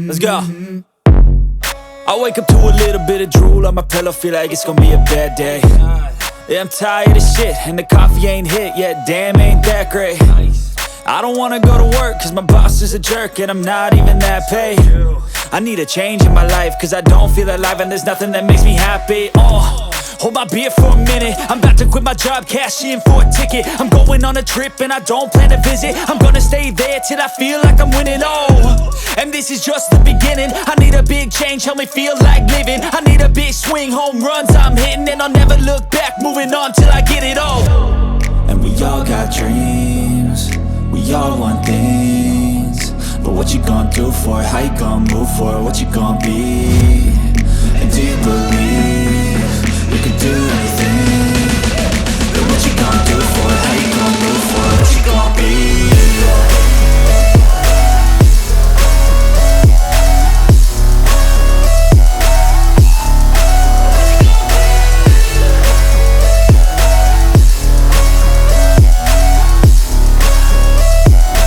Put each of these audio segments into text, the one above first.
Let's go. I wake up to a little bit of drool on my pillow, feel like it's gonna be a bad day. Yeah, I'm tired of shit, and the coffee ain't hit yet, damn, ain't that great. I don't wanna go to work, cause my boss is a jerk, and I'm not even that paid. I need a change in my life, cause I don't feel alive, and there's nothing that makes me happy. Hold my beer for a minute, I'm about to quit my job, cash in for a ticket. I'm going on a trip and I don't plan to visit. I'm gonna stay there till I feel like I'm winning, and this is just the beginning. I need a big change, help me feel like living. I need a big swing, home runs I'm hitting, and I'll never look back, moving on till I get it all. And we all got dreams, we all want things, but what you gonna do for it? How you gonna move for it? What you gonna be? And do you believe you can do anything? But what you gonna do for it? How you gonna move for it? What you gonna be?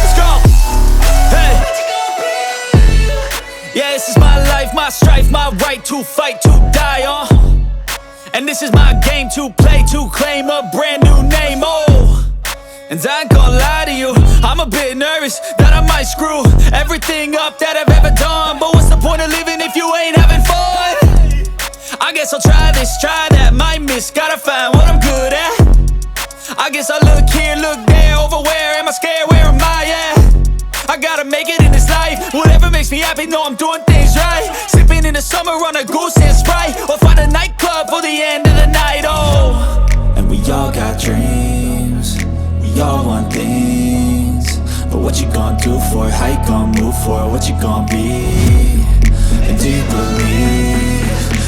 Let's go! Hey! Yeah, this is my life, my strife, my right to fight, to die on. And this is my game to play, to claim a brand new name, And I ain't gonna lie to you, I'm a bit nervous that I might screw everything up that I've ever done. But what's the point of living if you ain't having fun? I guess I'll try this, try that, might miss, gotta find what I'm good at. I guess I'll look here, look there, over where am I scared, where am I at? I gotta make it in this life, whatever makes me happy, know I'm doing things right. Sipping in the summer on a goose and Sprite, or find a nightclub for the end of the night, And we all got dreams, we all want things, but what you gonna do for it? How you gonna move for it? What you gonna be? And do you believe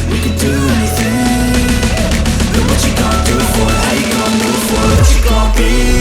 you can do anything? But what you gonna do for it? How you gonna move for it? What you gonna be?